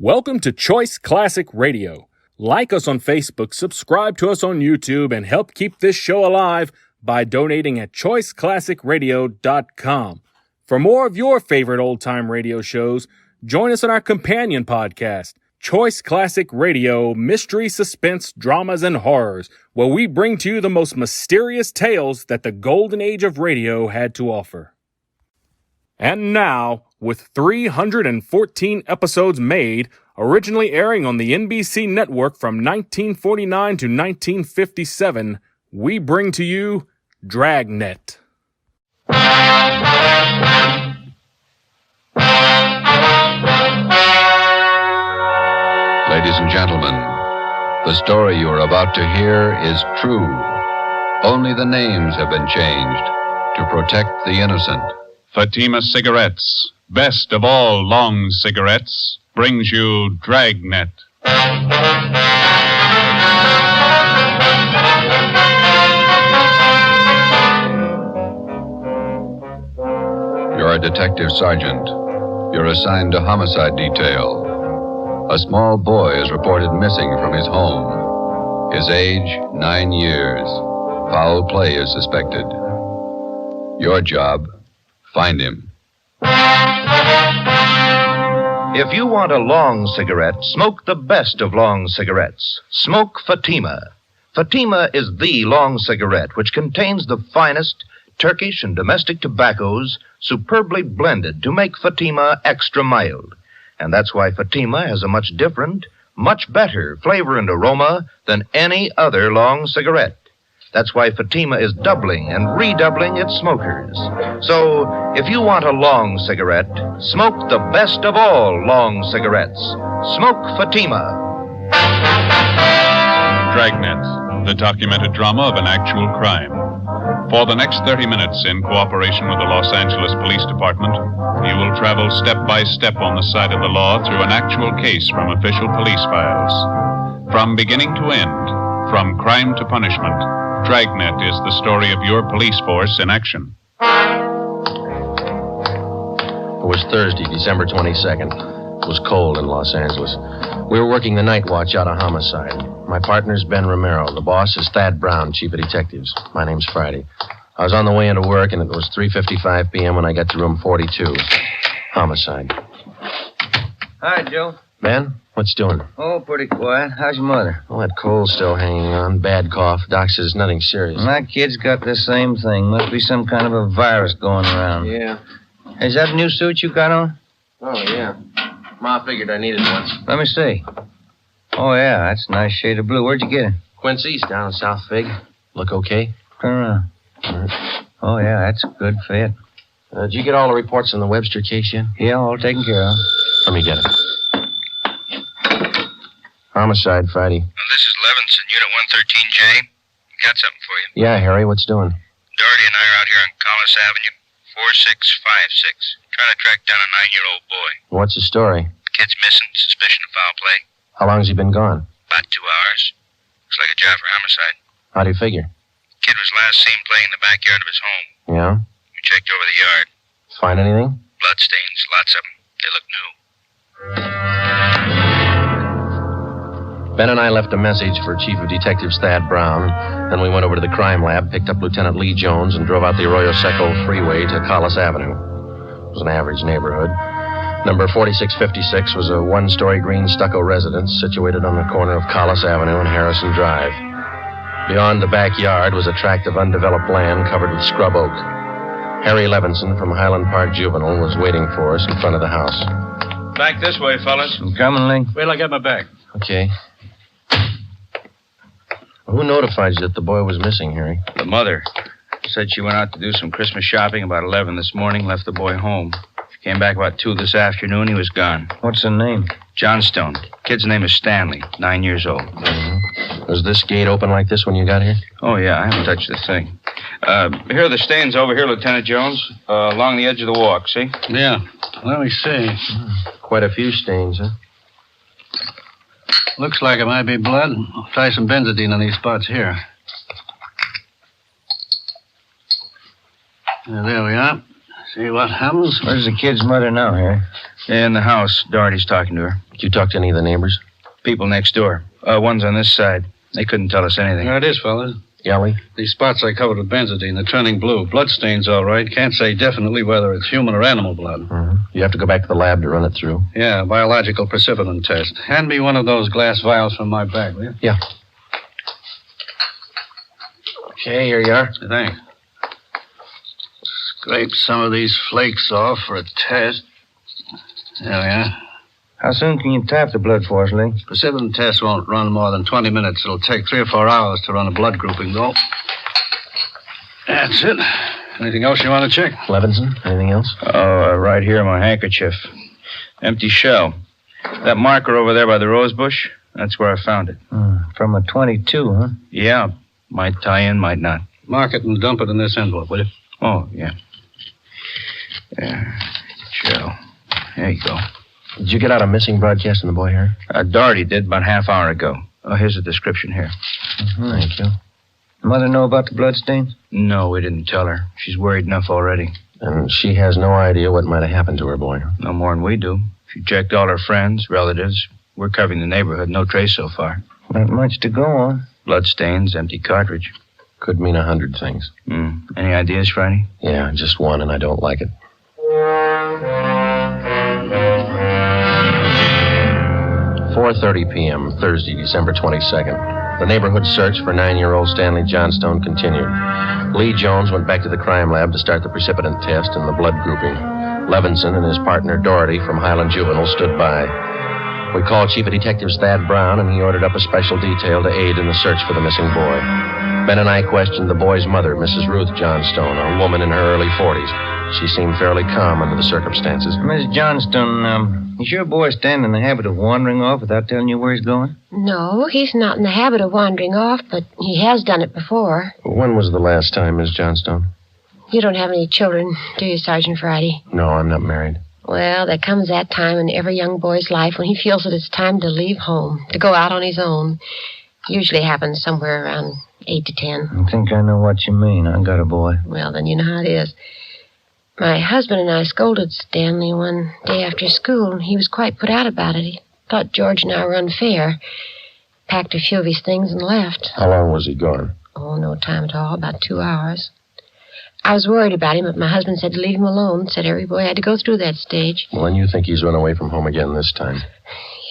Welcome to Choice Classic Radio. Like us on Facebook, subscribe to us on YouTube, and help keep this show alive by donating at choiceclassicradio.com. For more of your favorite old-time radio shows, join us on our companion podcast, Choice Classic Radio, Mystery, Suspense, Dramas, and Horrors, where we bring to you the most mysterious tales that the golden age of radio had to offer. And now, with 314 episodes made, originally airing on the NBC network from 1949 to 1957, we bring to you Dragnet. Ladies and gentlemen, the story you are about to hear is true. Only the names have been changed to protect the innocent. Fatima Cigarettes, best of all long cigarettes, brings you Dragnet. You're a detective sergeant. You're assigned to homicide detail. A small boy is reported missing from his home. His age, 9 years. Foul play is suspected. Your job, find him. If you want a long cigarette, smoke the best of long cigarettes. Smoke Fatima. Fatima is the long cigarette which contains the finest Turkish and domestic tobaccos superbly blended to make Fatima extra mild. And that's why Fatima has a much different, much better flavor and aroma than any other long cigarette. That's why Fatima is doubling and redoubling its smokers. So, if you want a long cigarette, smoke the best of all long cigarettes. Smoke Fatima. Dragnet, the documented drama of an actual crime. For the next 30 minutes, in cooperation with the Los Angeles Police Department, you will travel step by step on the side of the law through an actual case from official police files. From beginning to end, from crime to punishment, Dragnet is the story of your police force in action. It was Thursday, December 22nd. It was cold in Los Angeles. We were working the night watch out of homicide. My partner's Ben Romero. The boss is Thad Brown, chief of detectives. My name's Friday. I was on the way into work, and it was 3:55 p.m. when I got to room 42. Homicide. Hi, Joe. Ben, what's doing? Oh, pretty quiet. How's your mother? Oh, that cold's still hanging on. Bad cough. Doc says nothing serious. My kid's got the same thing. Must be some kind of a virus going around. Yeah. Is that a new suit you got on? Oh, yeah. Ma figured I needed one. Let me see. Oh, yeah, that's a nice shade of blue. Where'd you get it? Quincy's down in South Fig. Look okay? Turn around. Oh, yeah, that's a good fit. Did you get all the reports on the Webster case yet? Yeah, all taken care of. Let me get it. Homicide, Friday. This is Levinson, Unit 113J. Got something for you. Yeah, Harry, what's doing? Doherty and I are out here on Collis Avenue, 4656, trying to track down a 9-year-old boy. What's the story? The kid's missing, suspicion of foul play. How long has he been gone? About 2 hours. Looks like a job for homicide. How do you figure? Kid was last seen playing in the backyard of his home. Yeah? We checked over the yard. Find anything? Bloodstains, lots of them. They look new. Ben and I left a message for Chief of Detectives Thad Brown. Then we went over to the crime lab, picked up Lieutenant Lee Jones, and drove out the Arroyo Seco freeway to Collis Avenue. It was an average neighborhood. Number 4656 was a one-story green stucco residence situated on the corner of Collis Avenue and Harrison Drive. Beyond the backyard was a tract of undeveloped land covered with scrub oak. Harry Levinson from Highland Park Juvenile was waiting for us in front of the house. Back this way, fellas. I'm coming, Lee. Wait till I get my bag. Okay. Who notified you that the boy was missing, Harry? The mother said she went out to do some Christmas shopping about 11 this morning, left the boy home. She came back about 2 this afternoon. He was gone. What's the name? Johnstone. Kid's name is Stanley, 9 years old. Mm-hmm. Was this gate open like this when you got here? Oh, yeah, I haven't touched the thing. Here are the stains over here, Lieutenant Jones, along the edge of the walk, see? Yeah. Let me see. Quite a few stains, huh? Looks like it might be blood. I'll try some benzidine on these spots here. There we are. See what happens? Where's the kid's mother now, Harry? In the house. Doherty's talking to her. Did you talk to any of the neighbors? People next door. One's on this side. They couldn't tell us anything. There it is, fellas. Yelly? These spots I covered with benzodine, they're turning blue. Bloodstains, all right. Can't say definitely whether it's human or animal blood. Mm-hmm. You have to go back to the lab to run it through. Yeah, biological precipitin test. Hand me one of those glass vials from my bag, will you? Yeah. Okay, here you are. Thanks. Scrape some of these flakes off for a test. There we are. How soon can you tap the blood for us, Lee? Precipitin test won't run more than 20 minutes. It'll take 3 or 4 hours to run a blood grouping, though. That's it. Anything else you want to check? Levinson, anything else? Oh, right here, my handkerchief. Empty shell. That marker over there by the rose bush, that's where I found it. From a 22, huh? Yeah. Might tie in, might not. Mark it and dump it in this envelope, will you? Oh, yeah. There. Shell. There you go. Did you get out a missing broadcast on the boy here? Doherty did about half hour ago. Oh, here's the description here. Mm-hmm. Thank you. Mother know about the bloodstains? No, we didn't tell her. She's worried enough already. And she has no idea what might have happened to her boy. No more than we do. She checked all her friends, relatives. We're covering the neighborhood. No trace so far. Not much to go on. Bloodstains, empty cartridge. Could mean 100 things. Any ideas, Friday? Yeah, just one, and I don't like it. 4:30 p.m., Thursday, December 22nd. The neighborhood search for 9-year-old Stanley Johnstone continued. Lee Jones went back to the crime lab to start the precipitin test and the blood grouping. Levinson and his partner Doherty from Highland Juvenile stood by. We called Chief of Detectives Thad Brown, and he ordered up a special detail to aid in the search for the missing boy. Ben and I questioned the boy's mother, Mrs. Ruth Johnstone, a woman in her early 40s. She seemed fairly calm under the circumstances. Miss Johnstone, is your boy Stan in the habit of wandering off without telling you where he's going? No, he's not in the habit of wandering off, but he has done it before. When was the last time, Miss Johnstone? You don't have any children, do you, Sergeant Friday? No, I'm not married. Well, there comes that time in every young boy's life when he feels that it's time to leave home, to go out on his own. Usually happens somewhere around 8 to 10. I think I know what you mean. I got a boy. Well, then you know how it is. My husband and I scolded Stanley one day after school, and he was quite put out about it. He thought George and I were unfair. Packed a few of his things and left. How long was he gone? Oh, no time at all, about 2 hours. I was worried about him, but my husband said to leave him alone. Said every boy had to go through that stage. Well, then you think he's run away from home again this time?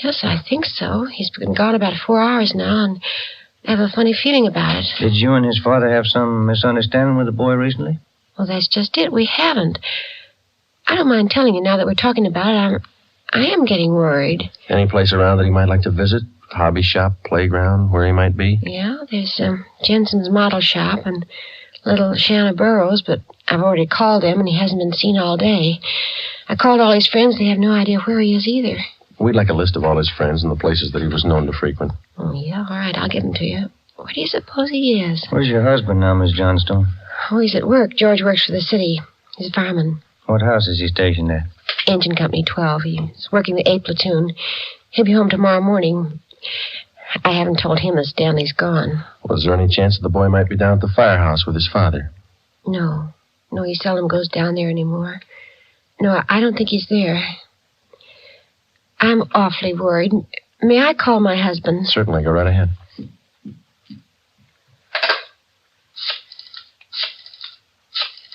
Yes, I think so. He's been gone about 4 hours now, and I have a funny feeling about it. Did you and his father have some misunderstanding with the boy recently? Well, that's just it. We haven't. I don't mind telling you now that we're talking about it. I am getting worried. Any place around that he might like to visit? Hobby shop, playground, where he might be? Yeah, there's Jensen's model shop and little Shanna Burrows, but I've already called him, and he hasn't been seen all day. I called all his friends. They have no idea where he is either. We'd like a list of all his friends and the places that he was known to frequent. Oh, yeah, all right, I'll give them to you. Where do you suppose he is? Where's your husband now, Miss Johnstone? Oh, he's at work. George works for the city. He's a fireman. What house is he stationed at? Engine Company 12. He's working the 8th platoon. He'll be home tomorrow morning. I haven't told him that Stanley's gone. Was there any chance that the boy might be down at the firehouse with his father? No. No, he seldom goes down there anymore. No, I don't think he's there. I'm awfully worried. May I call my husband? Certainly. Go right ahead.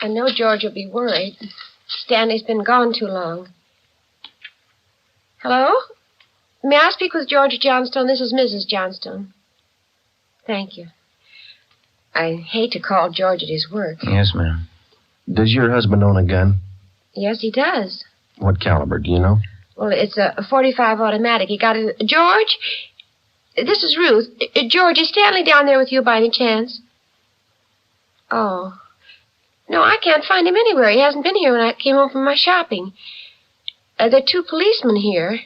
I know George will be worried. Stanley's been gone too long. Hello? May I speak with George Johnstone? This is Mrs. Johnstone. Thank you. I hate to call George at his work. Yes, ma'am. Does your husband own a gun? Yes, he does. What caliber, do you know? Well, it's a .45 automatic. He got it. George? This is Ruth. George, is Stanley down there with you by any chance? Oh. No, I can't find him anywhere. He hasn't been here when I came home from my shopping. There are 2 policemen here.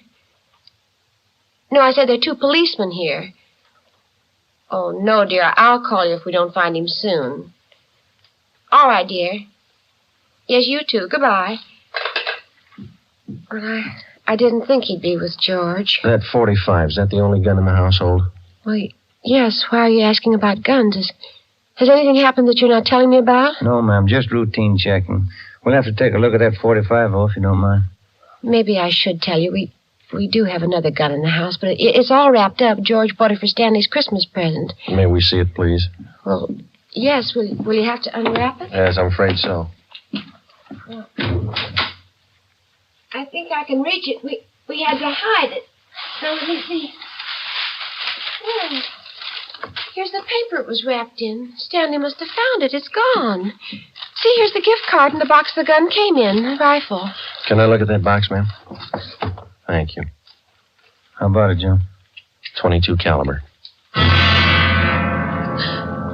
No, I said there are 2 policemen here. Oh, no, dear. I'll call you if we don't find him soon. All right, dear. Yes, you too. Goodbye. Well, I didn't think he'd be with George. That .45, is that the only gun in the household? Well, yes. Why are you asking about guns? Has anything happened that you're not telling me about? No, ma'am. Just routine checking. We'll have to take a look at that .45, if you don't mind. maybe I should tell you. We do have another gun in the house, but it's all wrapped up. George bought it for Stanley's Christmas present. May we see it, please? Well, yes. Will you have to unwrap it? Yes, I'm afraid so. Well, I think I can reach it. We had to hide it. Now, let me see. Oh, here's the paper it was wrapped in. Stanley must have found it. It's gone. See, here's the gift card and the box the gun came in, the rifle. Can I look at that box, ma'am? Thank you. How about it, Joe? .22 caliber.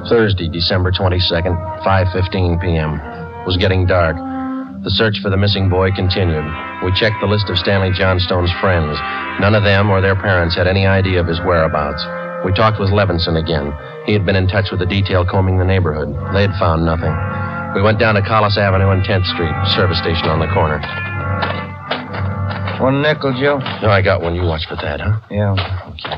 Thursday, December 22nd, 5:15 p.m. It was getting dark. The search for the missing boy continued. We checked the list of Stanley Johnstone's friends. None of them or their parents had any idea of his whereabouts. We talked with Levinson again. He had been in touch with the detail combing the neighborhood. They had found nothing. We went down to Collis Avenue and 10th Street, service station on the corner. One nickel, Joe? No, I got one. You watch for that, huh? Yeah. Okay.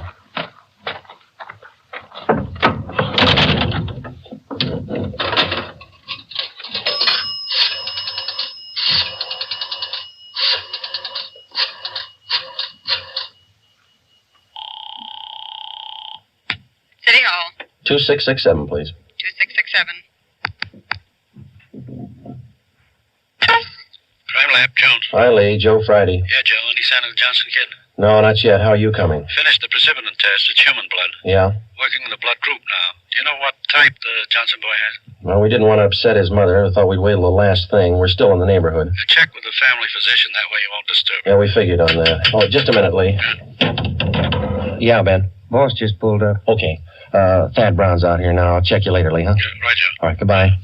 City Hall. 2667, please. 2667. Crime Lab, Jones. Hi, Lee. Joe Friday. Yeah, Joe. Any sign of the Johnson kid? No, not yet. How are you coming? Finished the precipitin test. It's human blood. Yeah? Working with the blood group now. Do you know what type the Johnson boy has? Well, we didn't want to upset his mother. I thought we'd wait till the last thing. We're still in the neighborhood. Check with the family physician. That way you won't disturb him. Yeah, we figured on that. Oh, just a minute, Lee. Yeah, Ben. Boss just pulled up. Okay. Thad Brown's out here now. I'll check you later, Lee, huh? Yeah, right, Joe. All right, goodbye.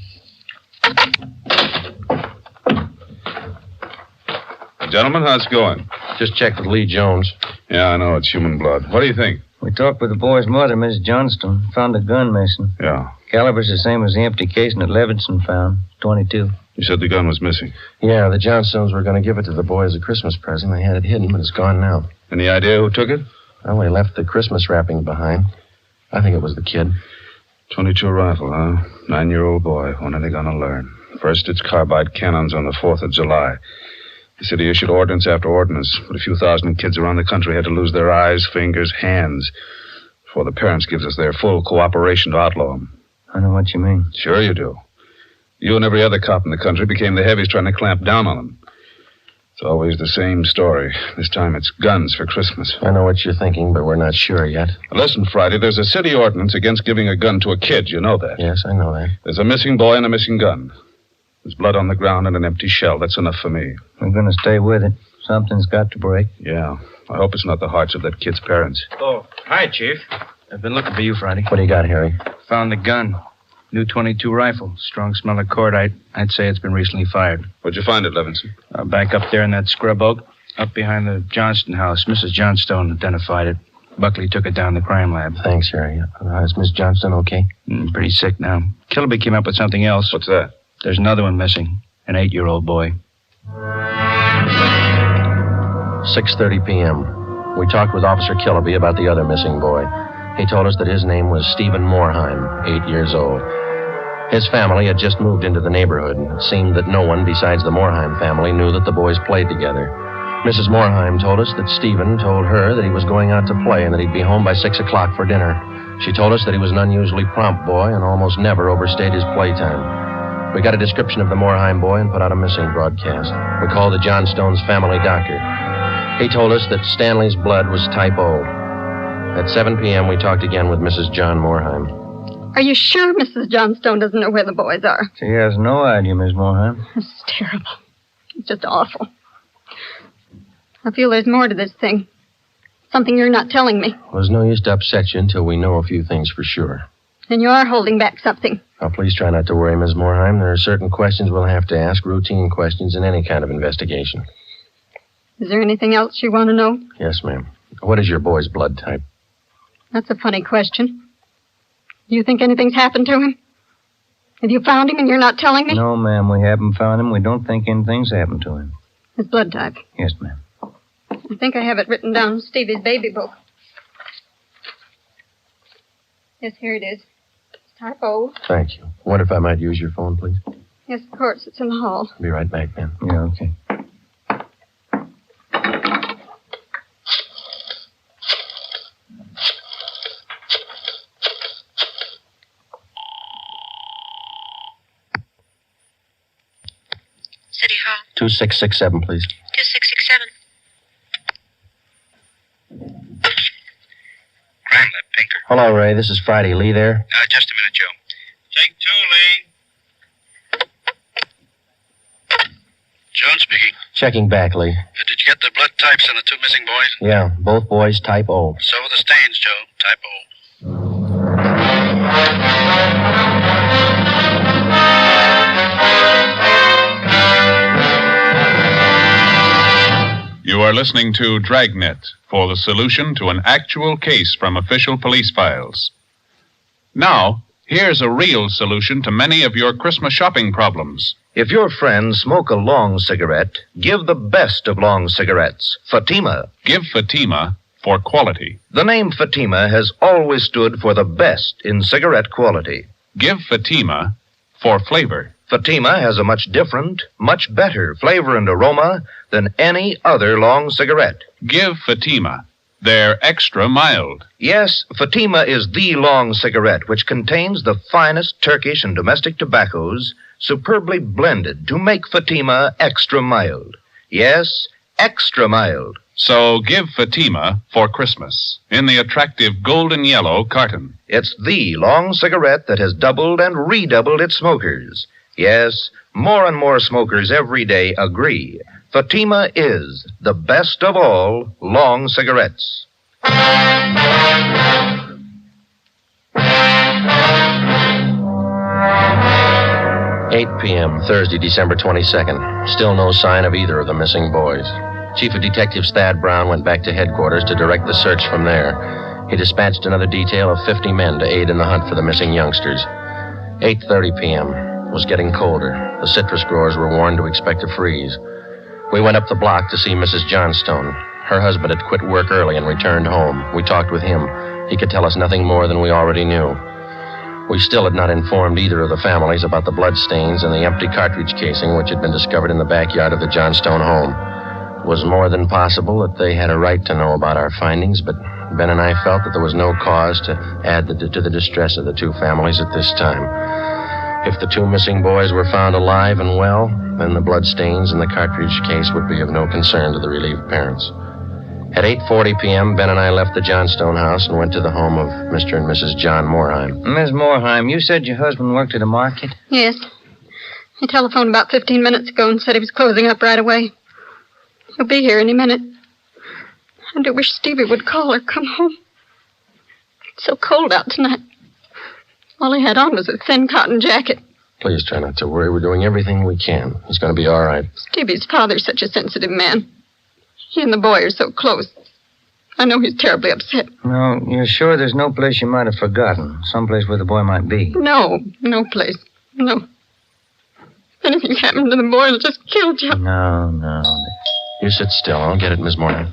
Gentlemen, how's it going? Just checked with Lee Jones. Yeah, I know. It's human blood. What do you think? We talked with the boy's mother, Miss Johnstone. Found a gun missing. Yeah. Caliber's the same as the empty casing that Levinson found. 22. You said the gun was missing. Yeah, the Johnstones were going to give it to the boy as a Christmas present. They had it hidden, but it's gone now. Any idea who took it? Well, they left the Christmas wrapping behind. I think it was the kid. 22 rifle, huh? 9-year-old boy. When are they going to learn? First, it's carbide cannons on the 4th of July. The city issued ordinance after ordinance, but a few thousand kids around the country had to lose their eyes, fingers, hands before the parents gives us their full cooperation to outlaw them. I know what you mean. Sure you do. You and every other cop in the country became the heavies trying to clamp down on them. It's always the same story. This time it's guns for Christmas. I know what you're thinking, but we're not sure yet. Listen, Friday, there's a city ordinance against giving a gun to a kid. You know that. Yes, I know that. There's a missing boy and a missing gun. There's blood on the ground and an empty shell. That's enough for me. We're going to stay with it. Something's got to break. Yeah. I hope it's not the hearts of that kid's parents. Oh, hi, Chief. I've been looking for you, Friday. What do you got, Harry? Found the gun. New .22 rifle. Strong smell of cordite. I'd say it's been recently fired. Where'd you find it, Levinson? Back up there in that scrub oak. Up behind the Johnston house. Mrs. Johnstone identified it. Buckley took it down to the crime lab. Thanks, Harry. Is Miss Johnston okay? Pretty sick now. Kilby came up with something else. What's that? There's another one missing. An 8-year-old boy. 6:30 p.m. We talked with Officer Kilby about the other missing boy. He told us that his name was Stephen Moorheim, 8 years old. His family had just moved into the neighborhood, and it seemed that no one besides the Moorheim family knew that the boys played together. Mrs. Moorheim told us that Stephen told her that he was going out to play and that he'd be home by 6 o'clock for dinner. She told us that he was an unusually prompt boy and almost never overstayed his playtime. We got a description of the Moorheim boy and put out a missing broadcast. We called the Johnstones' family doctor. He told us that Stanley's blood was type O. At 7 p.m., we talked again with Mrs. John Moorheim. Are you sure Mrs. Johnstone doesn't know where the boys are? She has no idea, Miss Moorheim. It's terrible. It's just awful. I feel there's more to this thing. Something you're not telling me. Well, there's no use to upset you until we know a few things for sure. And you are holding back something. Now, please try not to worry, Ms. Moorheim. There are certain questions we'll have to ask, routine questions in any kind of investigation. Is there anything else you want to know? Yes, ma'am. What is your boy's blood type? That's a funny question. Do you think anything's happened to him? Have you found him and you're not telling me? No, ma'am, we haven't found him. We don't think anything's happened to him. His blood type. Yes, ma'am. I think I have it written down in Stevie's baby book. Yes, here it is. It's type O. Thank you. What if I might use your phone, please? Yes, of course. It's in the hall. I'll be right back, ma'am. Yeah, okay. 2667, please. 2667. Crime Lab, Pinker. Hello, Ray. This is Friday. Lee there? Just a minute, Joe. Take 2, Lee. Jones speaking. Checking back, Lee. Did you get the blood types on the 2 missing boys? Yeah, both boys type O. So are the stains, Joe. Type O. You are listening to Dragnet for the solution to an actual case from official police files. Now, here's a real solution to many of your Christmas shopping problems. If your friends smoke a long cigarette, give the best of long cigarettes, Fatima. Give Fatima for quality. The name Fatima has always stood for the best in cigarette quality. Give Fatima for flavor. Fatima has a much different, much better flavor and aroma than any other long cigarette. Give Fatima. They're extra mild. Yes, Fatima is the long cigarette which contains the finest Turkish and domestic tobaccos superbly blended to make Fatima extra mild. Yes, extra mild. So give Fatima for Christmas in the attractive golden yellow carton. It's the long cigarette that has doubled and redoubled its smokers. Yes, more and more smokers every day agree. Fatima is the best of all long cigarettes. 8 p.m., Thursday, December 22nd. Still no sign of either of the missing boys. Chief of Detectives Thad Brown went back to headquarters to direct the search from there. He dispatched another detail of 50 men to aid in the hunt for the missing youngsters. 8:30 p.m. It was getting colder. The citrus growers were warned to expect a freeze. We went up the block to see Mrs. Johnstone. Her husband had quit work early and returned home. We talked with him. He could tell us nothing more than we already knew. We still had not informed either of the families about the bloodstains and the empty cartridge casing which had been discovered in the backyard of the Johnstone home. It was more than possible that they had a right to know about our findings, but Ben and I felt that there was no cause to add to the distress of the two families at this time. If the two missing boys were found alive and well, then the bloodstains in the cartridge case would be of no concern to the relieved parents. At 8:40 p.m., Ben and I left the Johnstone house and went to the home of Mr. and Mrs. John Moorheim. Miss Moorheim, you said your husband worked at a market? Yes. He telephoned about 15 minutes ago and said he was closing up right away. He'll be here any minute. I do wish Stevie would call or come home. It's so cold out tonight. All he had on was a thin cotton jacket. Please try not to worry. We're doing everything we can. He's going to be all right. Stevie's father's such a sensitive man. He and the boy are so close. I know he's terribly upset. No, you're sure there's no place you might have forgotten? Someplace where the boy might be? No place. No. If anything happened to the boy, it'll just kill Joe. No. You sit still. I'll get it, Miss Moorheim.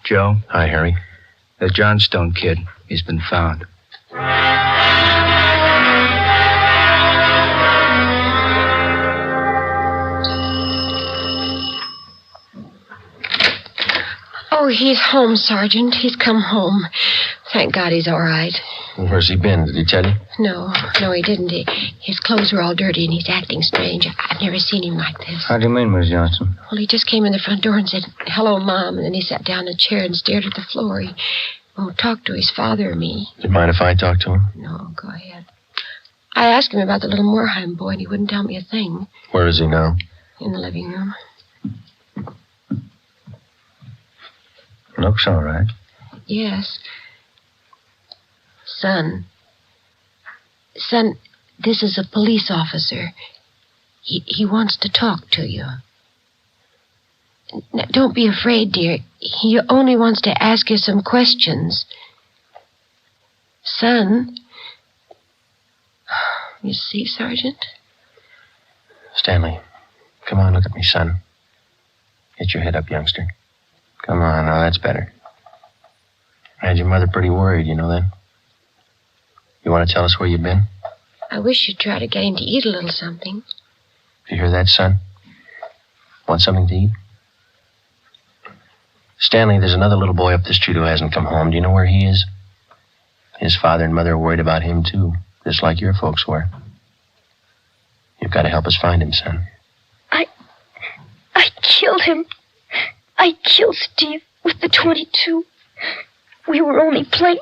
Joe? Hi, Harry. The Johnstone kid. He's been found. Oh, he's home, Sergeant. He's come home. Thank God he's all right. Where's he been? Did he tell you? No, he didn't. His clothes were all dirty and he's acting strange. I've never seen him like this. How do you mean, Miss Johnson? Well, he just came in the front door and said, "Hello, Mom," and then he sat down in a chair and stared at the floor. He won't talk to his father or me. Do you mind if I talk to him? No, go ahead. I asked him about the little Moorheim boy and he wouldn't tell me a thing. Where is he now? In the living room. Looks all right. Yes. Son, this is a police officer. He wants to talk to you. Now, don't be afraid, dear. He only wants to ask you some questions. Son. You see, Sergeant? Stanley, come on, look at me, son. Get your head up, youngster. Come on, now that's better. I had your mother pretty worried, you know that? You want to tell us where you've been? I wish you'd try to get him to eat a little something. Do you hear that, son? Want something to eat? Stanley, there's another little boy up the street who hasn't come home. Do you know where he is? His father and mother are worried about him, too, just like your folks were. You've got to help us find him, son. I killed him. I killed Steve with the .22. We were only playing.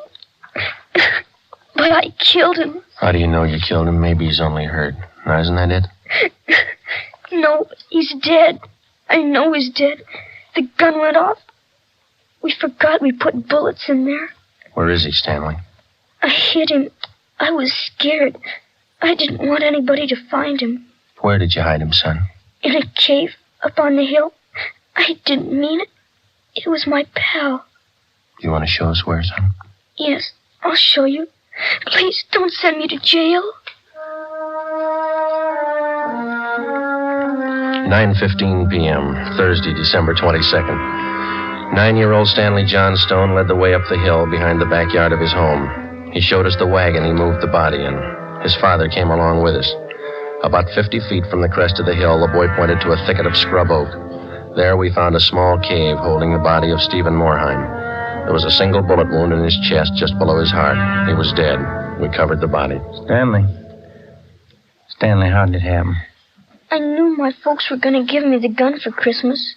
But I killed him. How do you know you killed him? Maybe he's only hurt. Now, isn't that it? No, he's dead. I know he's dead. The gun went off. We forgot we put bullets in there. Where is he, Stanley? I hid him. I was scared. I didn't want anybody to find him. Where did you hide him, son? In a cave up on the hill. I didn't mean it. It was my pal. You want to show us where, son? Yes, I'll show you. Please don't send me to jail. 9:15 p.m., Thursday, December 22nd. 9-year-old Stanley Johnstone led the way up the hill behind the backyard of his home. He showed us the wagon he moved the body in. His father came along with us. About 50 feet from the crest of the hill, the boy pointed to a thicket of scrub oak. There we found a small cave holding the body of Stephen Morheim. There was a single bullet wound in his chest just below his heart. He was dead. We covered the body. Stanley, how did it happen? I knew my folks were going to give me the gun for Christmas.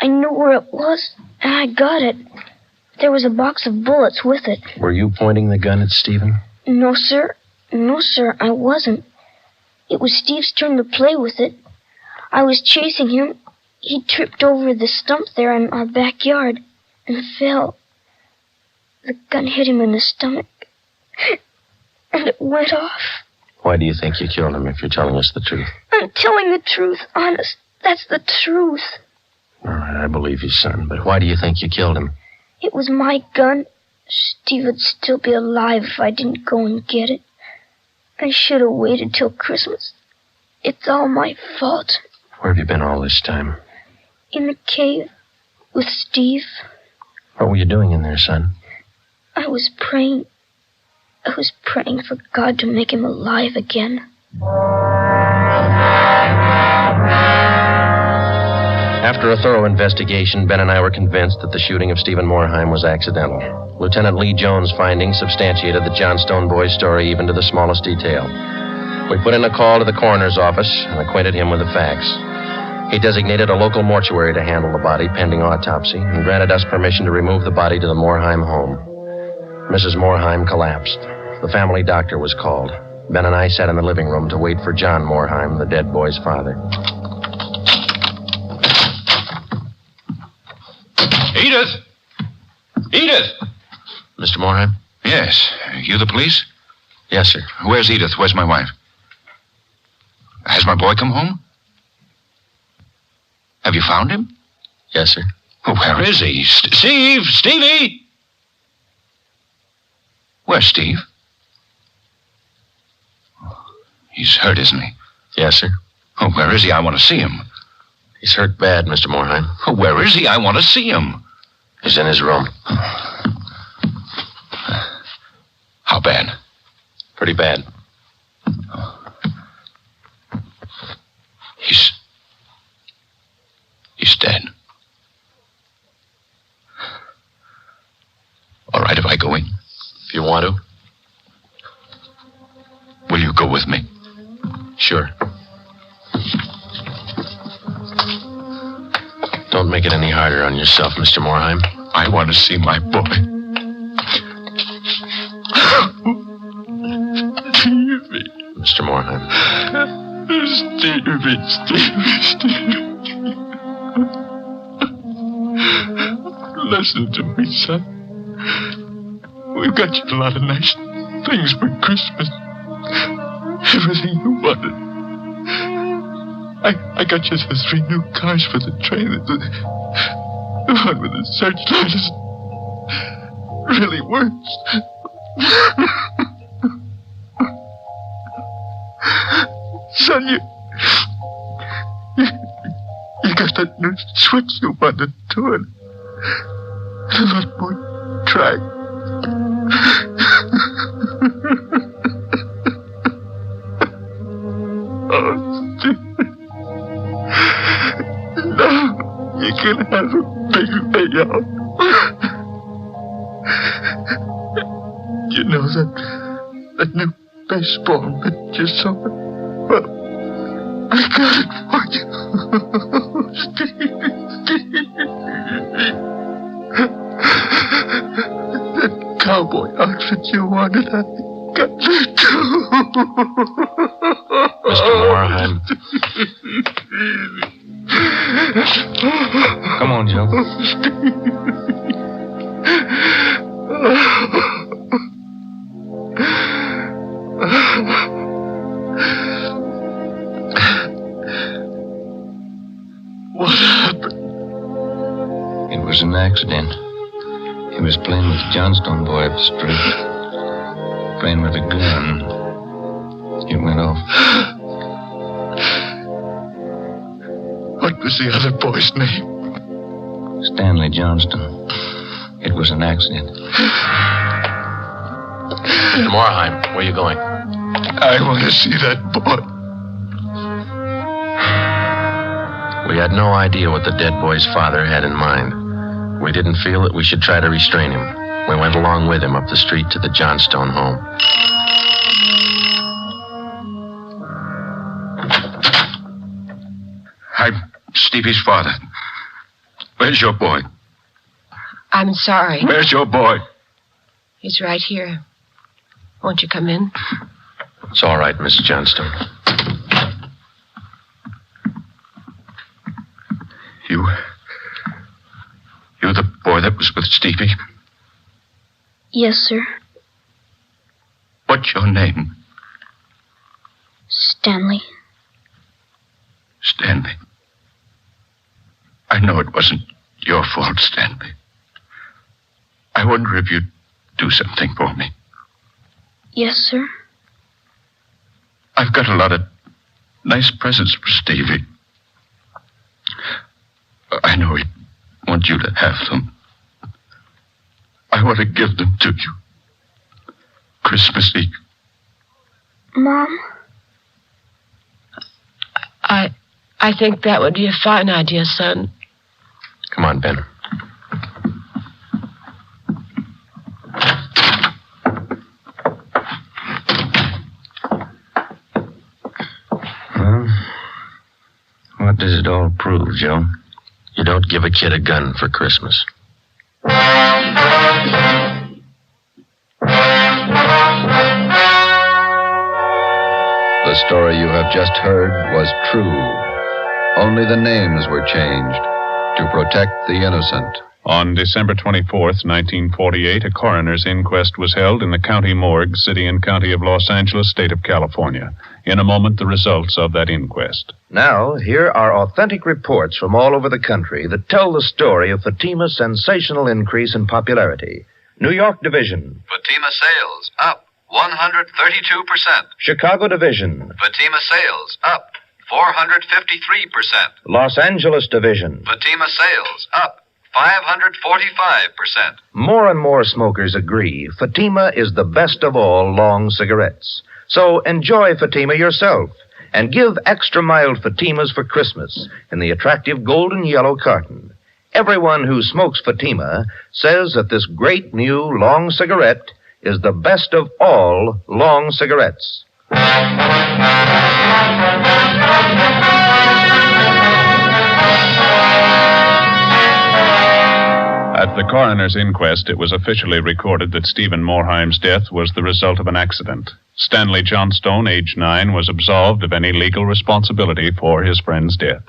I knew where it was, and I got it. There was a box of bullets with it. Were you pointing the gun at Stephen? No, sir. No, sir, I wasn't. It was Steve's turn to play with it. I was chasing him. He tripped over the stump there in our backyard and fell. The gun hit him in the stomach, and it went off. Why do you think you killed him if you're telling us the truth? I'm telling the truth, honest. That's the truth. All right, I believe you, son, but why do you think you killed him? It was my gun. Steve would still be alive if I didn't go and get it. I should have waited till Christmas. It's all my fault. Where have you been all this time? In the cave with Steve. What were you doing in there, son? I was praying. I was praying for God to make him alive again. After a thorough investigation, Ben and I were convinced that the shooting of Stephen Morheim was accidental. Lieutenant Lee Jones' findings substantiated the Johnstone boy's story even to the smallest detail. We put in a call to the coroner's office and acquainted him with the facts. He designated a local mortuary to handle the body pending autopsy and granted us permission to remove the body to the Morheim home. Mrs. Morheim collapsed. The family doctor was called. Ben and I sat in the living room to wait for John Morheim, the dead boy's father. Edith! Edith! Mr. Morheim? Yes. You the police? Yes, sir. Where's Edith? Where's my wife? Has my boy come home? Have you found him? Yes, sir. Oh, where is he? Steve! Stevie! Where's Steve? He's hurt, isn't he? Yes, sir. Oh, where is he? I want to see him. He's hurt bad, Mr. Morheim. Oh, where is he? I want to see him. He's in his room. How bad? Pretty bad. He's dead. All right, if I go in. If you want to. Will you go with me? Sure. Don't make it any harder on yourself, Mr. Morheim. I want to see my boy. Stevie. Mr. Morheim. Stevie. Listen to me, son. We've got you a lot of nice things for Christmas. Everything you wanted. I got you the 3 new cars for the train. The one with the searchlight really works. Son, you got that new switch you wanted to it. A lot more track. Oh, Steve. Now you can have a big payout. You know that new baseball that you saw? Well, I got it for you. Stevie. That cowboy outfit you wanted, I got it too. Mr. Morheim. Come on, Joe. What happened? It was an accident. He was playing with the Johnstone boy up the street. Playing with a gun. It went off. What was the other boy's name? Stanley Johnston. It was an accident. Mr. Morheim, where are you going? I want to see that boy. We had no idea what the dead boy's father had in mind. We didn't feel that we should try to restrain him. We went along with him up the street to the Johnstone home. I'm Stevie's father. Where's your boy? I'm sorry. Where's your boy? He's right here. Won't you come in? It's all right, Miss Johnstone. You the boy that was with Stevie? Yes, sir. What's your name? Stanley. Stanley. I know it wasn't your fault, Stanley. I wonder if you'd do something for me. Yes, sir. I've got a lot of nice presents for Stevie. I know he'd want you to have them. I want to give them to you. Christmas Eve. Mom? I think that would be a fine idea, son. Come on, Ben. Well, what does it all prove, Joe? You don't give a kid a gun for Christmas. The story you have just heard was true. Only the names were changed to protect the innocent. On December 24th, 1948, a coroner's inquest was held in the county morgue, city and county of Los Angeles, state of California. In a moment, the results of that inquest. Now, here are authentic reports from all over the country that tell the story of Fatima's sensational increase in popularity. New York Division. Fatima sales up 132%. Chicago Division. Fatima sales up 453%. Los Angeles Division. Fatima sales up 545%. More and more smokers agree Fatima is the best of all long cigarettes. So enjoy Fatima yourself and give extra mild Fatimas for Christmas in the attractive golden yellow carton. Everyone who smokes Fatima says that this great new long cigarette is the best of all long cigarettes. At the coroner's inquest, it was officially recorded that Stephen Morheim's death was the result of an accident. Stanley Johnstone, age 9, was absolved of any legal responsibility for his friend's death.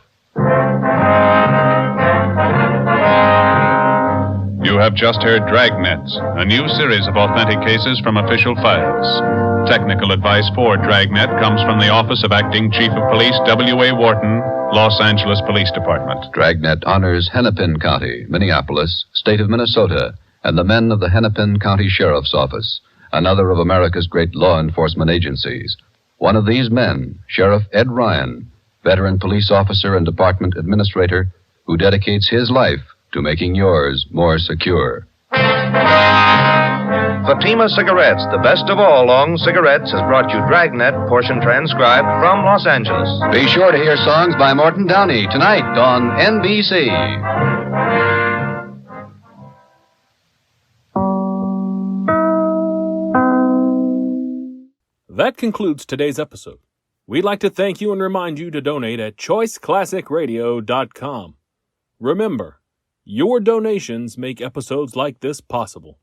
You have just heard Dragnet, a new series of authentic cases from official files. Technical advice for Dragnet comes from the Office of Acting Chief of Police W.A. Wharton, Los Angeles Police Department. Dragnet honors Hennepin County, Minneapolis, state of Minnesota, and the men of the Hennepin County Sheriff's Office, another of America's great law enforcement agencies. One of these men, Sheriff Ed Ryan, veteran police officer and department administrator, who dedicates his life to making yours more secure. Fatima Cigarettes, the best of all long cigarettes, has brought you Dragnet, portion transcribed from Los Angeles. Be sure to hear songs by Morton Downey tonight on NBC. That concludes today's episode. We'd like to thank you and remind you to donate at choiceclassicradio.com. Remember, your donations make episodes like this possible.